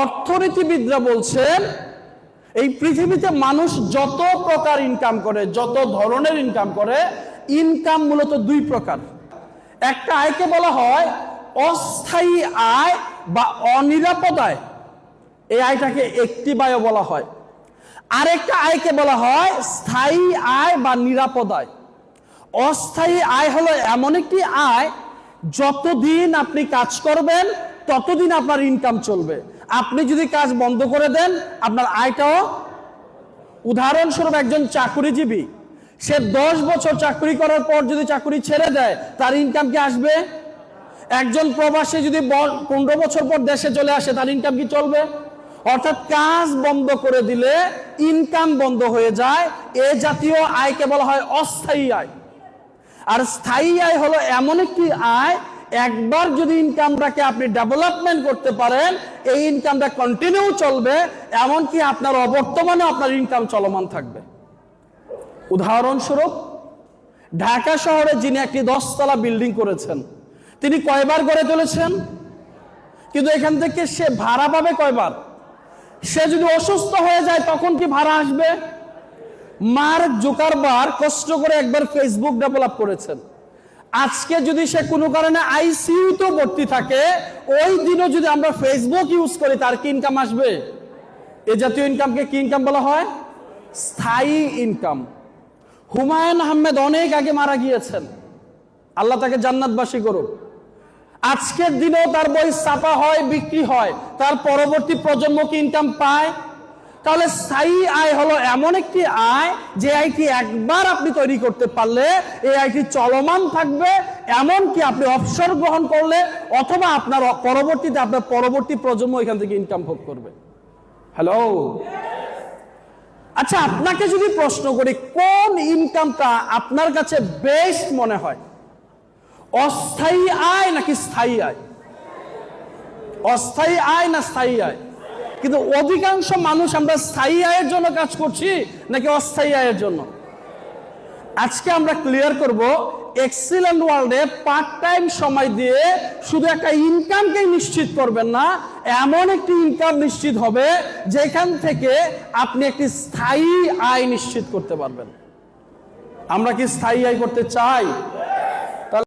অর্থনীতিবিদরা বলছেন এই পৃথিবীতে মানুষ যত প্রকার ইনকাম করে, যত ধরনের ইনকাম করে, ইনকাম মূলত দুই প্রকার। একটা আয়কে বলা হয় অস্থায়ী আয় বা অনিরাপদ আয়, এই আয়টাকে একটিভ আয়ও বলা হয়। আরেকটা আয়কে বলা হয় স্থায়ী আয় বা নিরাপদ আয়। অস্থায়ী আয় হলো এমন একটি আয়, যতদিন আপনি কাজ করবেন ততদিন আপনার ইনকাম চলবে। আপনি যদি কাজ বন্ধ করে দেন আপনার আয়টাও। উদাহরণস্বরূপ একজন চাকরিজীবী, সে 10 বছর চাকরি করার পর যদি চাকরি ছেড়ে দেয় তার ইনকাম কি আসবে? একজন প্রবাসী যদি 15 বছর পর দেশে চলে আসে তার ইনকাম কি চলবে? অর্থাৎ কাজ বন্ধ করে দিলে ইনকাম বন্ধ হয়ে যায়। এ জাতীয় আয়কে বলা হয় অস্থায়ী আয়। আর স্থায়ী আয় হলো এমন একটি আয়, একবার যদি ইনকামটাকে আপনি ডেভেলপমেন্ট করতে পারেন এই ইনকামটা কন্টিনিউ চলবে, এমনকি আপনার অবর্তমানে আপনার ইনকাম চলমান থাকবে। উদাহরণস্বরূপ ঢাকা শহরে যিনি একটি 10 তলা বিল্ডিং করেছেন, তিনি কয়বার গড়ে তুলেছেন? কিন্তু এখান থেকে সে ভাড়া পাবে কয়বার? সে যদি অসুস্থ হয়ে যায় তখন কি ভাড়া আসবে? মার্ক জুকারবার্গ কষ্ট করে একবার ফেসবুক ডেভেলপ করেছেন। আজকে যদি সে কোনো কারণে আইসিইউতে ভর্তি থাকে, ওই দিনও যদি আমরা ফেসবুক ইউজ করি তার কি ইনকাম আসবে? এ জাতীয় ইনকামকে কি ইনকাম বলা হয়? স্থায়ী ইনকাম। হুমায়ুন আহমেদ অনেক আগে মারা গিয়েছেন, আল্লাহ তাকে জান্নাতবাসী করুক। আজকের দিনেও তার বই ছাপা হয়, বিক্রি হয়, তার পরবর্তী প্রজন্ম কি ইনকাম পায়? তাহলে স্থায়ী আয় হলো এমন একটি আয় যে আয়টি একবার আপনি তৈরি করতে পারলে এই আয়টি চলমান থাকবে, এমনকি আপনি অবসর গ্রহণ করলে অথবা আপনার পরবর্তীতে আপনার পরবর্তী প্রজন্ম এখান থেকে ইনকাম ভোগ করবে। হ্যালো, আচ্ছা, আপনাকে যদি প্রশ্ন করি কোন ইনকামটা আপনার কাছে বেস্ট মনে হয়, অস্থায়ী আয় নাকি স্থায়ী আয়? অস্থায়ী আয় না স্থায়ী আয়? কিন্তু অধিকাংশ মানুষ আমরা স্থায়ী আয়ের জন্য কাজ করছি নাকি অস্থায়ী আয়ের জন্য? আজকে আমরা ক্লিয়ার করব এক্সিলেন্ট ওয়ার্ল্ডে পার্ট টাইম সময় দিয়ে শুধু একটা ইনকামকে নিশ্চিত করবেন না, এমন একটি ইনকাম নিশ্চিত হবে যেখান থেকে আপনি একটি স্থায়ী আয় নিশ্চিত করতে পারবেন। আমরা কি স্থায়ী আয় করতে চাই?